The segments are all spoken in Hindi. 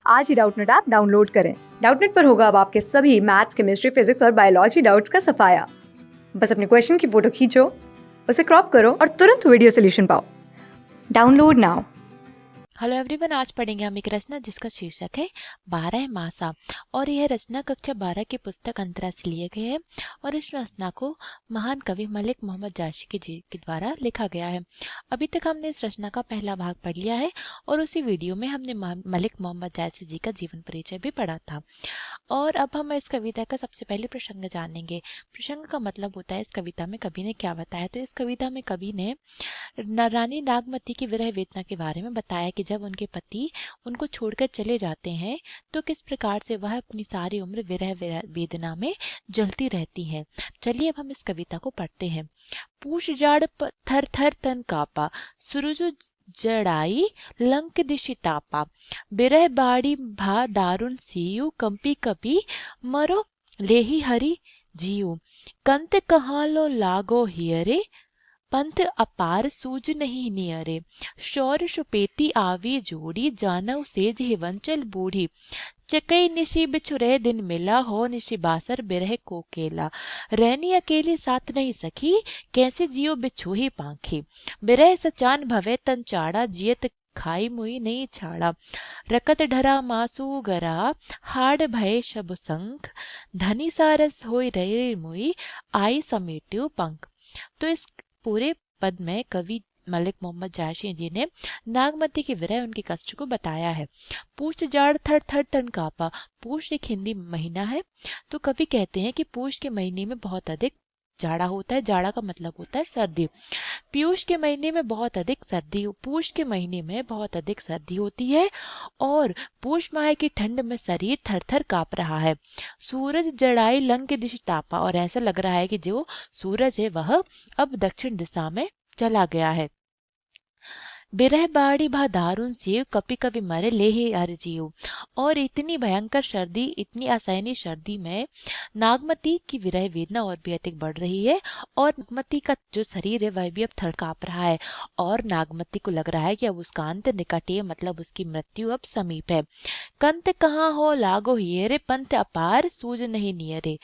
आज ही डाउटनेट ऐप डाउनलोड करें। डाउटनेट पर होगा अब आपके सभी मैथ्स, केमिस्ट्री, फिजिक्स और बायोलॉजी डाउट्स का सफाया। बस अपने क्वेश्चन की फोटो खींचो, उसे क्रॉप करो और तुरंत वीडियो सोल्यूशन पाओ। Download now. हेलो एवरीवन, आज पढ़ेंगे हम एक रचना जिसका शीर्षक है 12 मासा। और यह रचना कक्षा 12 की पुस्तक अंतरा से लिए गए है और इस रचना को महान कवि मलिक मोहम्मद जायसी जी के द्वारा लिखा गया है। अभी तक हमने इस रचना का पहला भाग पढ़ लिया है और उसी वीडियो में हमने मलिक मोहम्मद जायसी जी का जीवन परिचय भी पढ़ा था। और अब हम इस कविता का सबसे पहले प्रसंग जानेंगे। प्रसंग का मतलब होता है इस कविता में कवि ने क्या बताया। तो इस कविता में कवि ने रानी नागमती की विरह वेदना के बारे में बताया कि जब उनके पति उनको छोड़कर चले जाते हैं तो किस प्रकार से वह अपनी सारी उम्र विरह वेदना में जलती रहती हैं। चलिए अब हम इस कविता को पढ़ते हैं। पूछ जाड़ थर थर तन कापा, सूरज जड़ाई लंक दिशि तापा, बिरह बाड़ी भा दारुण सीयू, कंपी कपी मरो लेही हरि जीव, कंत कहाँ लो लागो हियरे, पंथ अपार सूझ नहीं नियरे, शौर सुपेती आवी जोड़ी, जानव सेज हिवंचल बूढ़ी, चकई निशि बिछुरे दिन मिला, हो निशि बासर बिरह कोकेला, रहनी अकेली साथ नहीं सखी, कैसे जियो बिछुही पाखी, बिरह सचान भवे तन चाड़ा, जियत खाई मुई नहीं छाड़ा, रकत ढरा मासू गरा, हाड़ भय शब संख, धनी सारस होई रहे मुई, आई समेट्यू पंख। तो इस पूरे पद में कवि मलिक मोहम्मद जायसी जी ने नागमती की विरह उनके कष्ट को बताया है। पूछ जाड़ थर थर तन कापा। पूष एक हिंदी महीना है। तो कवि कहते हैं कि पूष के महीने में बहुत अधिक जाड़ा होता है। जाड़ा का मतलब होता है सर्दी। पीयूष के महीने में बहुत अधिक सर्दी, पूष के महीने में बहुत अधिक सर्दी होती है और पूष माह की ठंड में शरीर थर थर कांप रहा है। सूरज जड़ाई लंग की दिशा तापा, और ऐसा लग रहा है कि जो सूरज है वह अब दक्षिण दिशा में चला गया है। बिरह बाड़ी भा दारुण सेव, कभी कभी मरे ले ही हर जीव। और इतनी भयंकर सर्दी, इतनी असहनीय सर्दी में नागमती की विरह वेदना और भी अधिक बढ़ रही है और नागमती का जो शरीर है वह भी अब थर कांप रहा है और नागमती को लग रहा है कि अब उसका अंत निकट है, मतलब उसकी मृत्यु अब समीप है। कंत कहाँ हो लागो हियरे, पंथ अपार सूझ नहीं नियरे।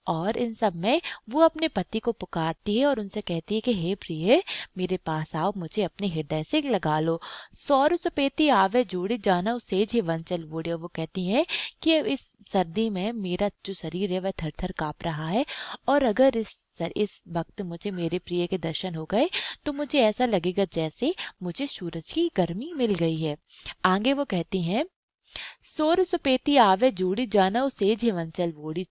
और इन सब में वो अपने पति को पुकारती है और उनसे कहती है कि हे प्रिय, मेरे पास आओ, मुझे अपने हृदय से लगा लो। सौर सुपेती आवे जोड़ी, जाना सेज ही वंचल बूढ़े। वो कहती है कि इस सर्दी में मेरा जो शरीर है वह थर थर कांप रहा है और अगर इस वक्त मुझे मेरे प्रिय के दर्शन हो गए तो मुझे ऐसा लगेगा जैसे मुझे सूरज की गर्मी मिल गई है। आगे वो कहती हैं, सोर सुपेती आवे जोड़ी, जाना सेज हिमंचल बूढ़ी।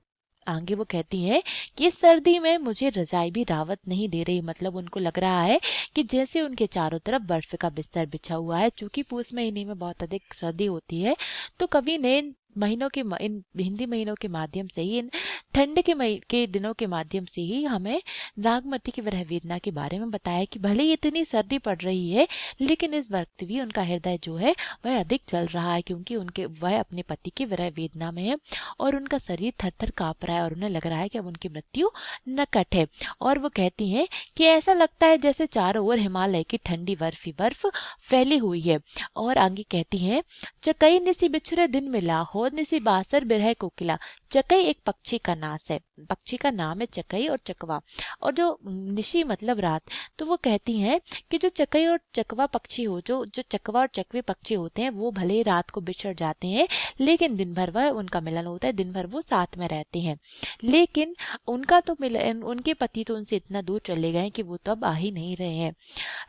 आगे वो कहती हैं कि इस सर्दी में मुझे रजाई भी रावत नहीं दे रही, मतलब उनको लग रहा है कि जैसे उनके चारों तरफ बर्फ का बिस्तर बिछा हुआ है। चूंकि पूस महीने में बहुत अधिक सर्दी होती है तो कवि ने इन हिंदी महीनों के माध्यम से ही, इन ठंड के दिनों के माध्यम से ही हमें नागमती की विरह वेदना के बारे में बताया कि भले ही इतनी सर्दी पड़ रही है लेकिन इस वक्त भी उनका हृदय जो है वह अधिक जल रहा है, क्योंकि वह अपने पति की विरह वेदना में है और उनका शरीर थर थर कांप रहा है और उन्हें लग रहा है कि अब उनकी मृत्यु निकट है। और वो कहती हैं कि ऐसा लगता है जैसे चारों ओर हिमालय की ठंडी बर्फ ही बर्फ फैली हुई है। और आगे कहती हैं, चकई निसी बिछुरे दिन मिला, हो निसी बासर बिरह कोकिला। चकई एक पक्षी का नाम है, पक्षी का नाम है चकई और चकवा। और जो निशी मतलब रात, तो वो कहती हैं कि जो चकई और चकवा पक्षी हो, जो जो चकवा और चकवे पक्षी होते हैं वो भले रात को बिछड़ जाते हैं लेकिन दिन भर वह उनका मिलन होता है, दिन भर वो साथ में रहते हैं। लेकिन उनका तो मिलन, उनके पति तो उनसे इतना दूर चले गए कि वो तो अब आ ही नहीं रहे हैं।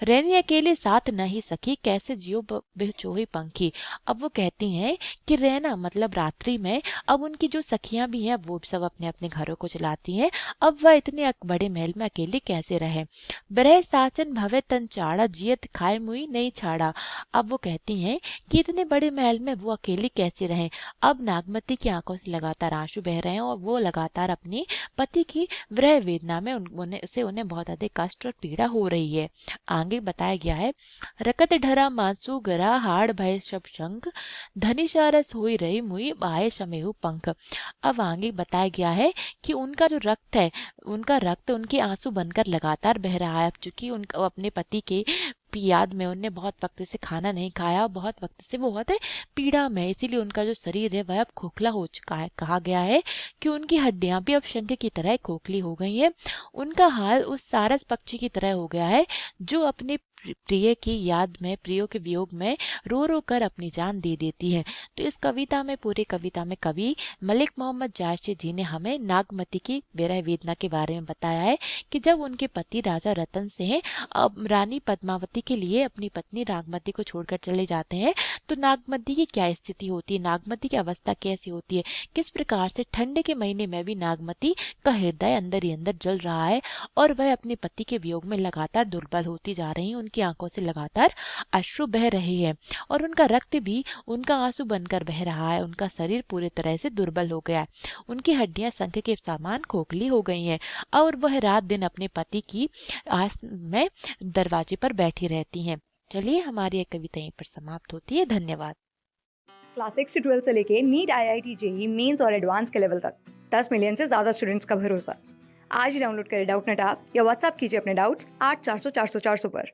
रहनी अकेले साथ नहीं सकी, कैसे जियो बेचोही पंखी। अब वो कहती हैं कि रहना मतलब रात्रि में अब उनकी जो सखियां भी हैं वो सब अपने अपने घरों को चलाती हैं, अब वह इतने बड़े महल में अकेली कैसे रहे। ब्रह साचन भवे तन चाड़ा, जियत खाए मुई नहीं छाड़ा। अब वो कहती हैं कि इतने बड़े महल में वो अकेली कैसे रहे। अब नागमती की आंखों से लगातार आंसू बह रहे हैं और वो लगातार अपने पति की विरह वेदना में उन्हें बहुत अधिक कष्ट और पीड़ा हो रही है। आगे बताया गया है, रकत ढरा मांसू गरा, हाड़ भय शब शंख, धनी सारस हुई रही मुई, आए शमेहु पंख। अब आगे बताया गया है कि उनका जो रक्त है, उनका रक्त उनके आंसू बनकर लगातार बह रहा है। अब चूंकि उनका अपने पति के याद में उनने बहुत वक्त से खाना नहीं खाया और बहुत वक्त से वो बहुत पीड़ा में, इसीलिए उनका जो शरीर है वह अब खोखला हो चुका है। कहा गया है कि उनकी हड्डियां भी अब शंख की तरह खोखली हो गई हैं। उनका हाल उस सारस पक्षी की तरह हो गया है जो अपने प्रिय की याद में, प्रियो के वियोग में रो रो कर अपनी जान दे देती है। तो इस कविता में, पूरी कविता में कवि मलिक मोहम्मद जायशी जी ने हमें नागमती की विरह वेदना के बारे में बताया है कि जब उनके पति राजा रतन सिंह रानी पद्मावती के लिए अपनी पत्नी नागमती को छोड़कर चले जाते हैं, तो नागमती की क्या स्थिति होती है, नागमती की अवस्था कैसी होती है, किस प्रकार से ठंड के महीने में भी नागमती का हृदय अंदर ही अंदर जल रहा है और वह अपने पति के वियोग में लगातार दुर्बल होती जा रही है। उनकी आंखों से लगातार अश्रु बह रहे हैं और उनका रक्त भी उनका आंसू बनकर बह रहा है। उनका शरीर पूरी तरह से दुर्बल हो गया है, उनकी हड्डियां शंख के समान खोखली हो गई हैं और वह रात दिन अपने पति की आस में दरवाजे पर बैठी रहती हैं। चलिए, हमारी ये कविता यहीं पर समाप्त होती है। धन्यवाद। क्लास 6 से 12 से लेके नीट, IIT, जेईई मेंस और एडवांस के लेवल तक 10 मिलियन से ज्यादा स्टूडेंट्स का भरोसा। आज ही डाउनलोड करें डाउटनेट ऐप या व्हाट्सएप कीजिए अपने डाउट्स 8400 400 400 पर।